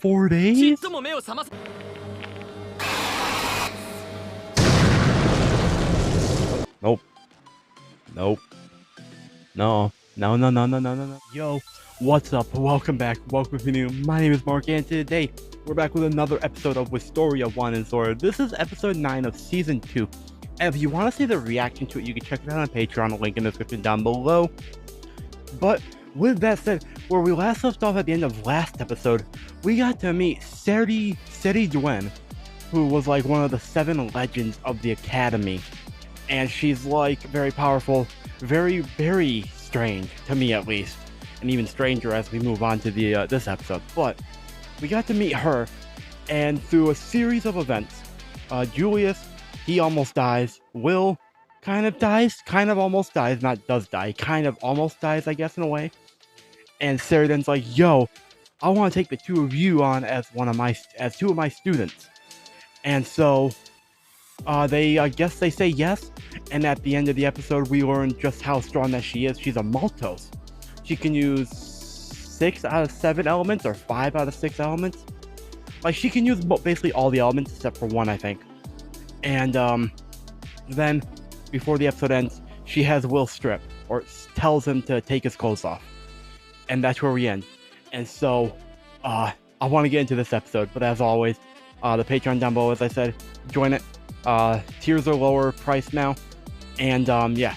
4 days? Nope. Nope. No. No, no, no, no, no, no, no. Yo, what's up? Welcome back. Welcome to new. My name is Mark, and today we're back with another episode of Wistoria 1 and Zora. This is episode 9 of season 2. And if you want to see the reaction to it, you can check it out on Patreon, link in the description down below. But with that said, where we last left off at the end of last episode, we got to meet Seri Duen, who was like one of the 7 legends of the academy. And she's like very powerful, very, very strange, to me at least. And even stranger as we move on to the this episode. But we got to meet her, and through a series of events, Julius, he almost dies. Will kind of dies, kind of almost dies, not does die, kind of almost dies, I guess, in a way. And Sheridan's like, yo, I want to take the 2 of you on as 2 of my students. And so I guess they say yes, and at the end of the episode we learn just how strong that she is. She's a Maltose. She can use 6 out of 7 elements or 5 out of 6 elements. Like, she can use basically all the elements except for 1, I think. And then before the episode ends, she has Will strip, or tells him to take his clothes off. And that's where we end. And so I want to get into this episode, but as always, the Patreon down below, as I said, join it. Tiers are lower price now, and yeah,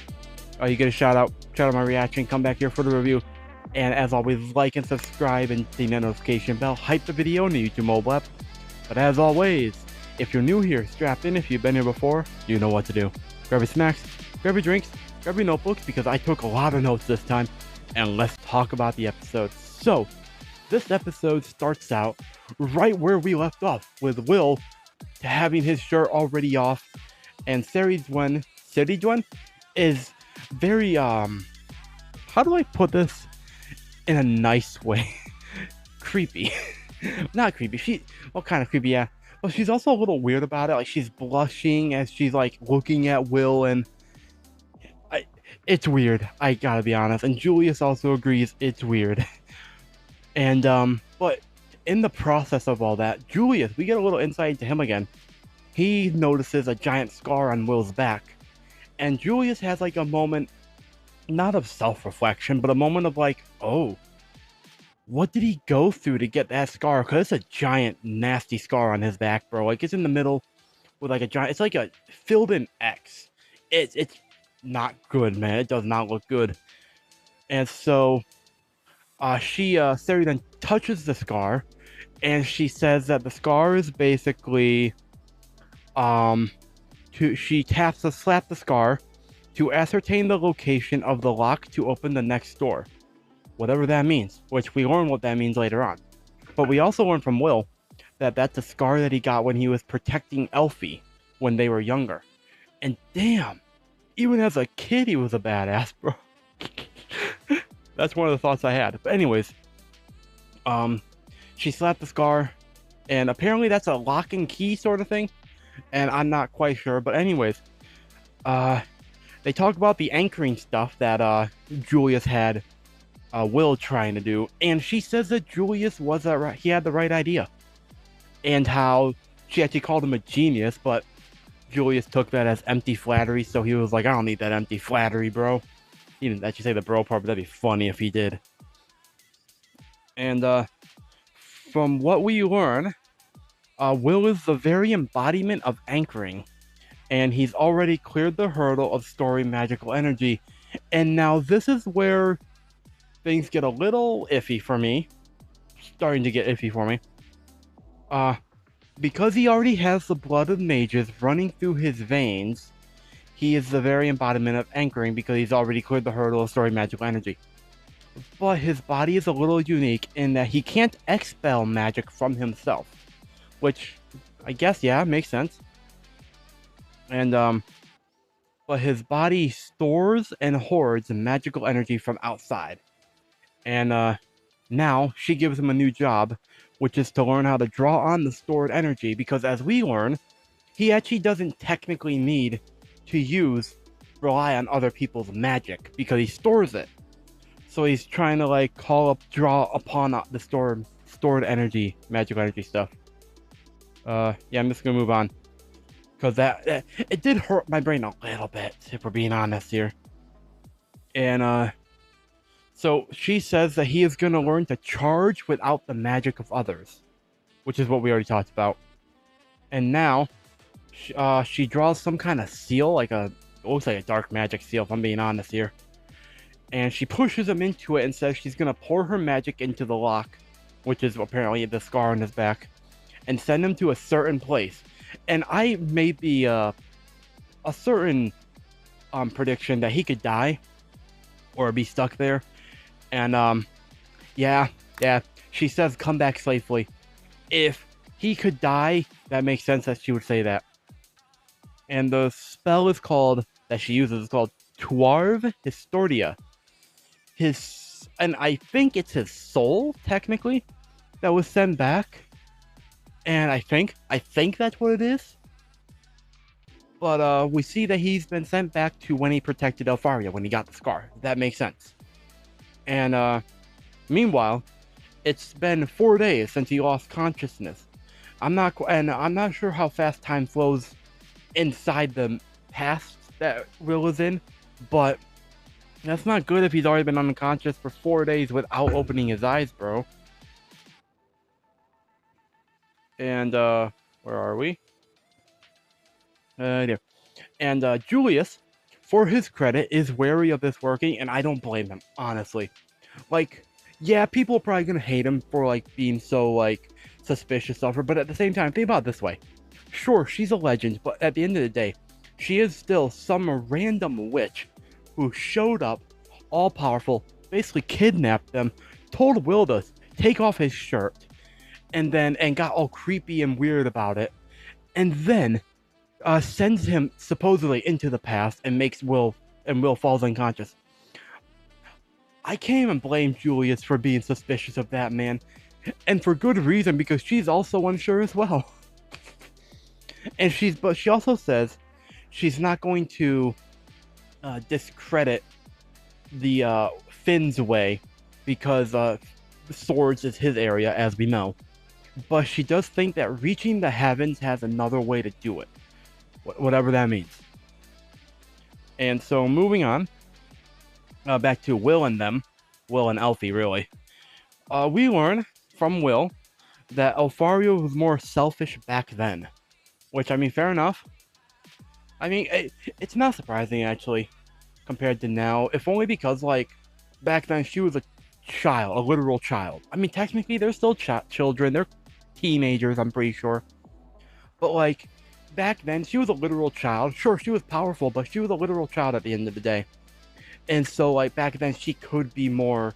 you get a shout out my reaction, come back here for the review, and as always, like and subscribe and ding that notification bell, hype the video on the YouTube mobile app. But as always, if you're new here, strap in. If you've been here before, you know what to do. Grab your snacks, grab your drinks, grab your notebooks, because I took a lot of notes this time, and let's talk about the episode. So this episode starts out right where we left off, with Will having his shirt already off, and Seri Duen is very how do I put this in a nice way? Creepy. Not creepy, kind of creepy, yeah, but she's also a little weird about it. Like, she's blushing as she's like looking at Will, and it's weird, I gotta be honest, and Julius also agrees it's weird. And but in the process of all that, Julius, we get a little insight into him again. He notices a giant scar on Will's back, and Julius has like a moment, not of self-reflection, but a moment of like, oh, what did he go through to get that scar? Because it's a giant nasty scar on his back, bro. Like, it's in the middle with like a giant, it's like a filled in X. It's not good, man. It does not look good. And so Seri then touches the scar, and she says that the scar is basically she taps to slap the scar to ascertain the location of the lock to open the next door, whatever that means, which we learn what that means later on. But we also learn from Will that that's a scar that he got when he was protecting Elfie when they were younger. And damn, even as a kid he was a badass, bro. That's one of the thoughts I had. But anyways, she slapped the scar, and apparently that's a lock and key sort of thing, and I'm not quite sure. But anyways, they talk about the anchoring stuff that Julius had Will trying to do, and she says that Julius was he had the right idea, and how she actually called him a genius, but Julius took that as empty flattery, so he was like, I don't need that empty flattery, bro. He didn't actually say the bro part, but that'd be funny if he did. And from what we learn, Will is the very embodiment of anchoring, and he's already cleared the hurdle of storing magical energy. And now this is where things get a little iffy for me. Starting to get iffy for me. Because he already has the blood of mages running through his veins, he is the very embodiment of anchoring because he's already cleared the hurdle of storing magical energy. But his body is a little unique in that he can't expel magic from himself, which I guess, yeah, makes sense. And but his body stores and hoards magical energy from outside. And now she gives him a new job, which is to learn how to draw on the stored energy, because as we learn, he actually doesn't technically need to rely on other people's magic because he stores it. So he's trying to like draw upon the stored stored energy, magical energy stuff. Yeah, I'm just gonna move on. Because that it did hurt my brain a little bit, if we're being honest here. And so she says that he is gonna learn to charge without the magic of others, which is what we already talked about. And now, she draws some kind of seal, like it looks like a dark magic seal, if I'm being honest here. And she pushes him into it and says she's gonna pour her magic into the lock, which is apparently the scar on his back, and send him to a certain place. And I made the a certain prediction that he could die or be stuck there. And yeah, she says come back safely. If he could die, that makes sense that she would say that. And the spell is called, that she uses, is called Twarv Historia. And I think it's his soul, technically, that was sent back. And I think that's what it is. But we see that he's been sent back to when he protected Elfaria, when he got the scar. That makes sense. And meanwhile, it's been 4 days since he lost consciousness. I'm not sure how fast time flows inside the past that Will is in, but that's not good if he's already been unconscious for 4 days without opening his eyes, bro. And where are we? There. And Julius, for his credit, is wary of this working, and I don't blame him, honestly. Like, yeah, people are probably gonna hate him for like being so like suspicious of her, but at the same time, think about it this way. Sure, she's a legend, but at the end of the day, she is still some random witch who showed up, all powerful, basically kidnapped them, told Will to take off his shirt, and got all creepy and weird about it, and then sends him supposedly into the past and makes Will falls unconscious. I can't even blame Julius for being suspicious of that, man. And for good reason, because she's also unsure as well. But she also says she's not going to discredit the Finn's way, because swords is his area, as we know. But she does think that reaching the heavens has another way to do it. Whatever that means. And so moving on, back to Will and Elfie, really. We learn from Will that Elfaria was more selfish back then. Which, I mean, fair enough. I mean, it's not surprising, actually, compared to now. If only because, like, back then she was a child, a literal child. I mean, technically, they're still children. They're teenagers, I'm pretty sure. But, like, back then, she was a literal child. Sure, she was powerful, but she was a literal child at the end of the day. And so, like, back then, she could be more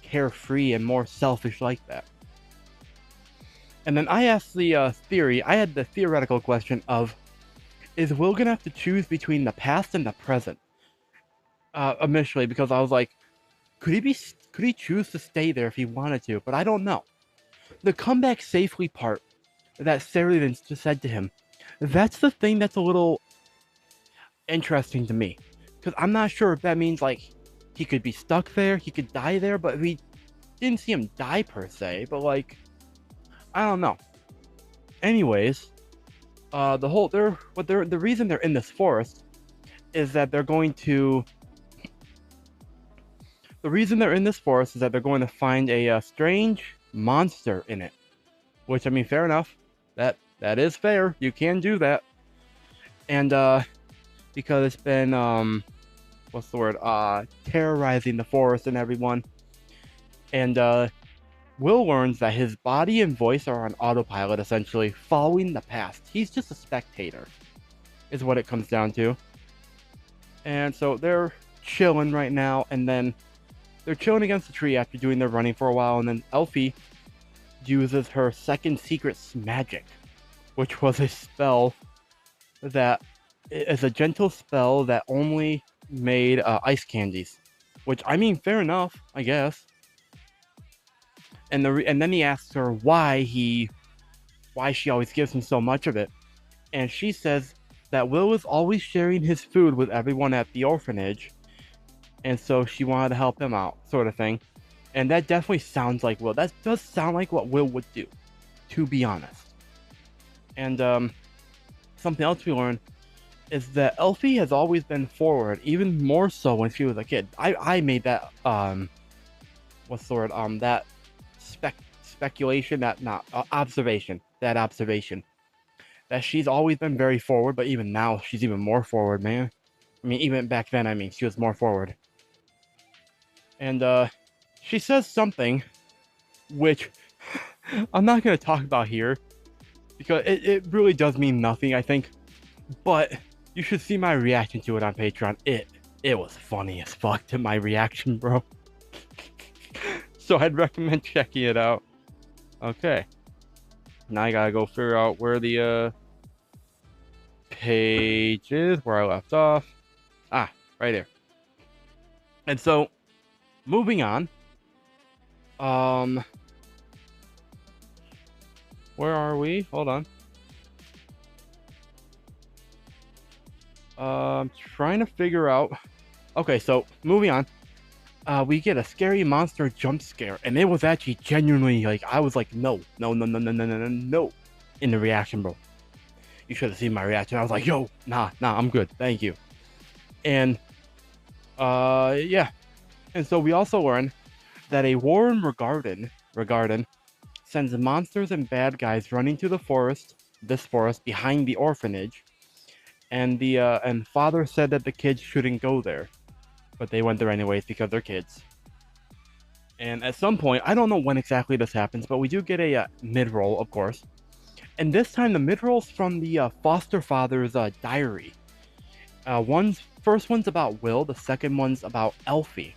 carefree and more selfish like that. And then I asked the theoretical question of, is Will gonna have to choose between the past and the present? Initially, because I was like, could he choose to stay there if he wanted to? But I don't know. The come back safely part that Sheridan just said to him, that's the thing that's a little interesting to me. Because I'm not sure if that means, like, he could be stuck there, he could die there, but we didn't see him die per se, but, like, I don't know. Anyways, the reason they're in this forest is that they're going to... The reason they're in this forest is that they're going to find a strange monster in it. Which, I mean, fair enough. That is fair. You can do that. And, because it's been, what's the word? Terrorizing the forest and everyone. And, Will learns that his body and voice are on autopilot, essentially, following the past. He's just a spectator, is what it comes down to. And so they're chilling right now, and then they're chilling against the tree after doing their running for a while, and then Elfie uses her second secret magic, which was a spell that is a gentle spell that only made ice candies. Which, I mean, fair enough, I guess. And then he asks her why she always gives him so much of it. And she says that Will is always sharing his food with everyone at the orphanage. And so she wanted to help him out, sort of thing. And that definitely sounds like Will. That does sound like what Will would do, to be honest. And something else we learned is that Elfie has always been forward, even more so when she was a kid. I made that what's the word, that speculation, that not observation, that she's always been very forward, but even now she's even more forward, man. I mean, even back then, I mean, she was more forward. And she says something which I'm not gonna talk about here because it really does mean nothing, I think. But you should see my reaction to it on Patreon. It was funny as fuck to my reaction, bro. So I'd recommend checking it out. Okay. Now I gotta go figure out where the page is, where I left off. Ah, right there. And so, moving on. Where are we? Hold on. Trying to figure out. Okay, so moving on. We get a scary monster jump scare, and it was actually genuinely like I was like, no, in the reaction, bro. You should have seen my reaction. I was like, yo, nah, I'm good, thank you. And yeah, and so we also learned that a Warren Regarden sends monsters and bad guys running to this forest behind the orphanage, and and father said that the kids shouldn't go there, but they went there anyways because they're kids. And at some point, I don't know when exactly this happens, but we do get a mid-roll, of course. And this time, the mid-roll's from the foster father's diary. First one's about Will, the second one's about Elfie.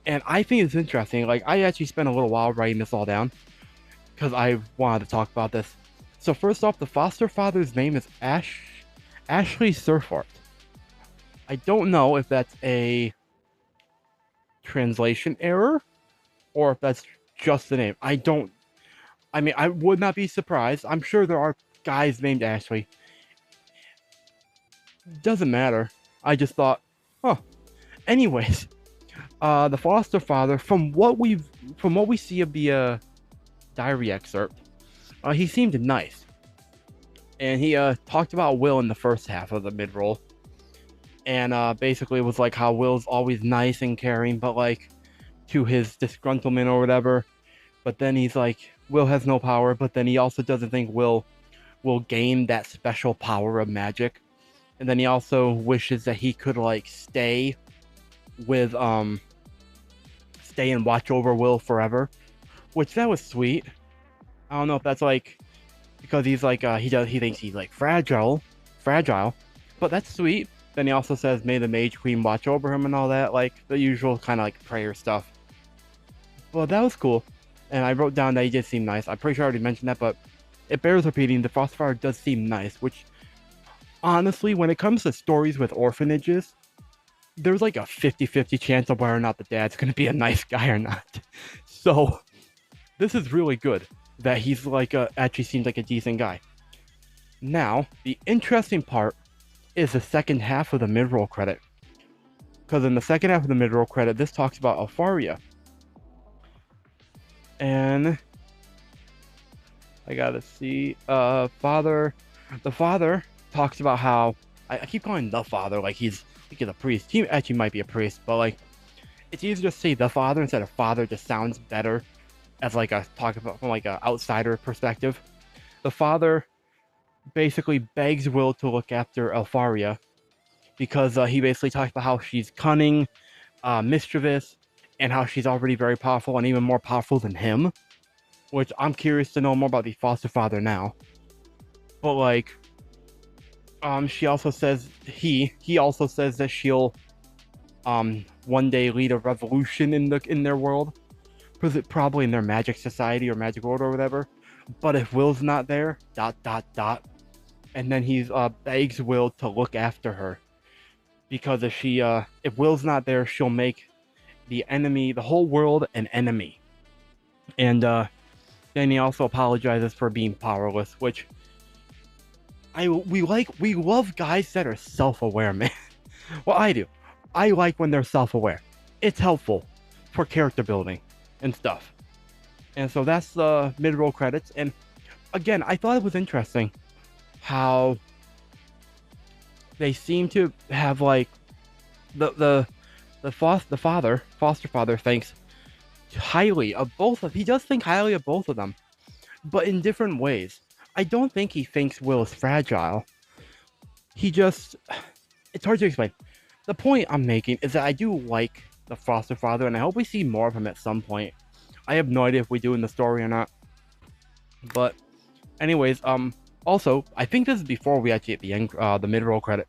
And I think it's interesting. Like, I actually spent a little while writing this all down because I wanted to talk about this. So first off, the foster father's name is Ashley Surfart. I don't know if that's a translation error or if that's just the name. I mean, I would not be surprised. I'm sure there are guys named Ashley. Doesn't matter. I just thought, huh. Anyways, the foster father, from what we see of the diary excerpt, he seemed nice, and he talked about Will in the first half of the mid-roll, and basically it was like how Will's always nice and caring, but like to his disgruntlement or whatever. But then he's like, Will has no power, but then he also doesn't think Will gain that special power of magic. And then he also wishes that he could like stay and watch over Will forever, which that was sweet. I don't know if that's like because he's like he thinks he's like fragile, but that's sweet. Then he also says, may the Mage Queen watch over him and all that, like the usual kind of like prayer stuff. Well, that was cool. And I wrote down that he did seem nice. I'm pretty sure I already mentioned that, but it bears repeating. The Frostfire does seem nice, which honestly, when it comes to stories with orphanages, there's like a 50-50 chance of whether or not the dad's going to be a nice guy or not. So this is really good that he's like actually seems like a decent guy. Now, the interesting part is the second half of the mid-roll credit. Because in the second half of the mid-roll credit, this talks about Alfaria. And I gotta see, the father talks about how, I keep calling the father like he's a priest. He actually might be a priest, but like, it's easier to say the father instead of father, just sounds better as like a talk about from like an outsider perspective. The father basically begs Will to look after Alfaria because he basically talks about how she's cunning, mischievous, and how she's already very powerful and even more powerful than him, which I'm curious to know more about the foster father now. But like, she also says he also says that she'll one day lead a revolution in their world, probably in their magic society or magic world or whatever. But if Will's not there, ... and then he begs Will to look after her because if Will's not there, she'll make the whole world an enemy. And then he also apologizes for being powerless, which we love guys that are self-aware, man. Well, I do. I like when they're self-aware. It's helpful for character building. and stuff. And so that's the mid-roll credits. And again, I thought it was interesting how they seem to have like the foster father thinks highly of both of. He does think highly of both of them, but in different ways. I don't think he thinks Will is fragile. He just, it's hard to explain. The point I'm making is that I do like the foster father, and I hope we see more of him at some point. I have no idea if we do in the story or not. But anyways, also, I think this is before we actually get the end, the mid-roll credit.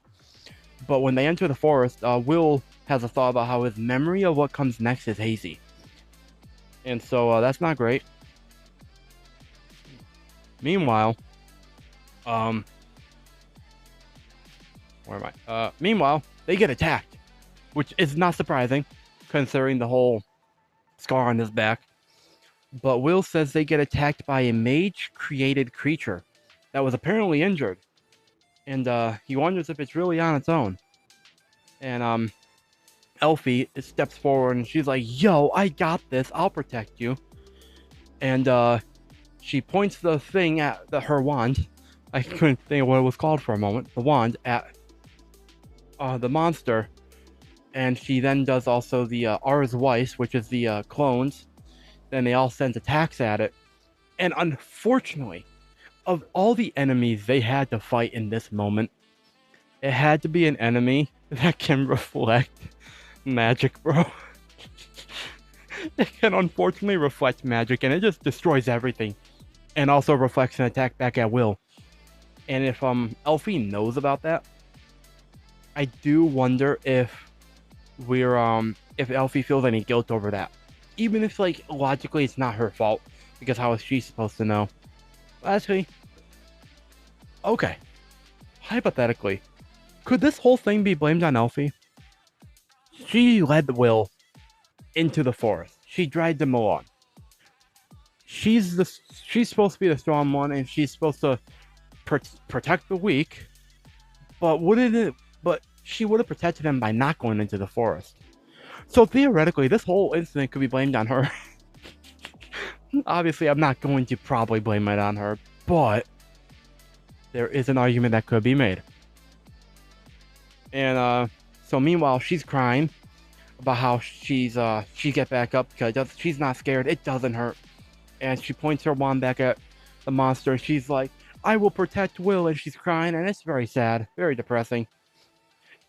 But when they enter the forest, Will has a thought about how his memory of what comes next is hazy. And so that's not great. Meanwhile, where am I? Meanwhile, they get attacked, which is not surprising, considering the whole scar on his back. But Will says they get attacked by a mage-created creature that was apparently injured. And he wonders if it's really on its own. And Elfie steps forward and she's like, "Yo, I got this. I'll protect you." And she points the thing at her wand. I couldn't think of what it was called for a moment. The wand at the monster. And she then does also the AIZO, which is the clones. Then they all send attacks at it. And unfortunately, of all the enemies they had to fight in this moment, it had to be an enemy that can reflect magic, bro. It can unfortunately reflect magic, and it just destroys everything. And also reflects an attack back at Will. And if Elfie knows about that, I do wonder if if Elfie feels any guilt over that. Even if, like, logically it's not her fault, because how is she supposed to know? Actually, okay, hypothetically, could this whole thing be blamed on Elfie? She led Will into the forest. She dragged him along. She's supposed to be the strong one, and she's supposed to protect the weak. But she would have protected him by not going into the forest. So theoretically, this whole incident could be blamed on her. Obviously, I'm not going to probably blame it on her, but there is an argument that could be made. And so meanwhile, she's crying about how she get back up because she's not scared. It doesn't hurt. And she points her wand back at the monster, and she's like, "I will protect Will," and she's crying, and it's very sad, very depressing.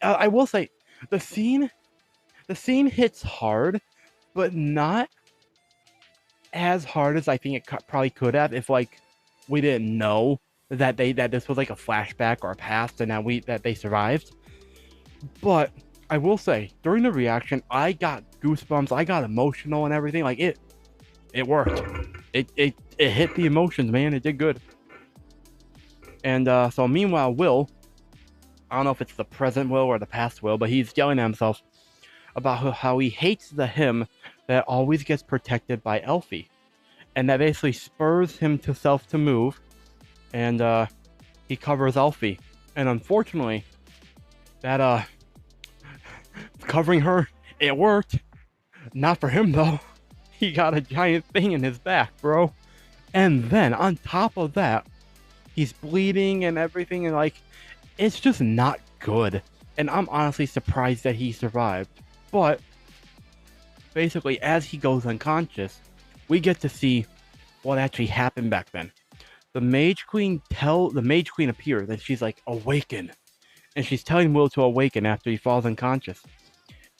I will say, the scene hits hard, but not as hard as I think it probably could have if, like, we didn't know that this was like a flashback or a past, and that they survived. But I will say, during the reaction, I got goosebumps, I got emotional and everything. Like, it worked. It hit the emotions, man. It did good. And so meanwhile, Will, I don't know if it's the present Will or the past Will, but he's yelling at himself about how he hates the him that always gets protected by Elfie. And that basically spurs him to move. And he covers Elfie. And unfortunately, that covering her, it worked. Not for him, though. He got a giant thing in his back, bro. And then, on top of that, he's bleeding and everything, and, like, it's just not good. And I'm honestly surprised that he survived. But basically, as he goes unconscious, we get to see what actually happened back then. The Mage Queen appears, and she's like, "Awaken." And she's telling Will to awaken after he falls unconscious.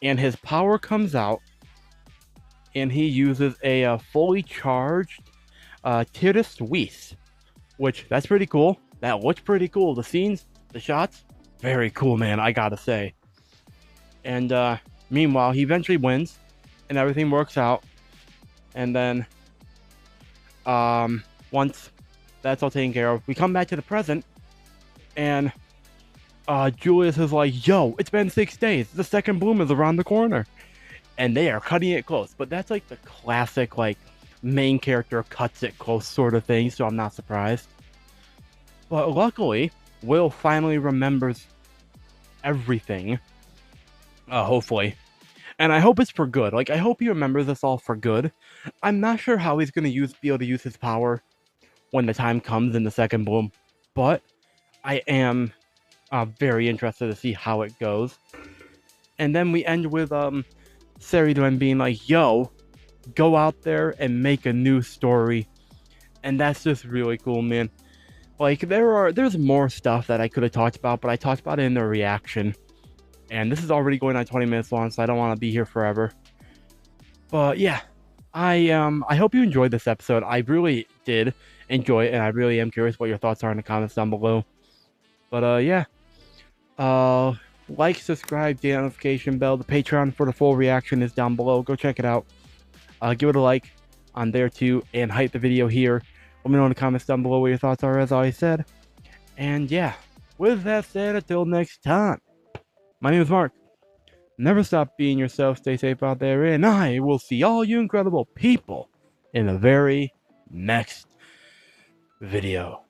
And his power comes out, and he uses a fully charged Titus Weiss, which, that's pretty cool. That looks pretty cool. The scenes, the shots, very cool, man, I gotta say. And meanwhile, he eventually wins, and everything works out. And then, once that's all taken care of, we come back to the present, and Julius is like, "Yo, it's been 6 days. The second bloom is around the corner." And they are cutting it close. But that's like the classic, like, main character cuts it close sort of thing, so I'm not surprised. But luckily, Will finally remembers everything. Hopefully. And I hope it's for good. Like, I hope he remembers this all for good. I'm not sure how he's going to be able to use his power when the time comes in the second bloom, but I am very interested to see how it goes. And then we end with Seriduen being like, yo, go out there and make a new story. And that's just really cool, man. Like, there's more stuff that I could have talked about, but I talked about it in the reaction. And this is already going on 20 minutes long, so I don't want to be here forever. But yeah, I hope you enjoyed this episode. I really did enjoy it, and I really am curious what your thoughts are in the comments down below. But yeah, like, subscribe, the notification bell. The Patreon for the full reaction is down below. Go check it out. Give it a like on there too, and hype the video here. Let me know in the comments down below what your thoughts are, as I said. And yeah, with that said, until next time, my name is Mark. Never stop being yourself, stay safe out there, and I will see all you incredible people in the very next video.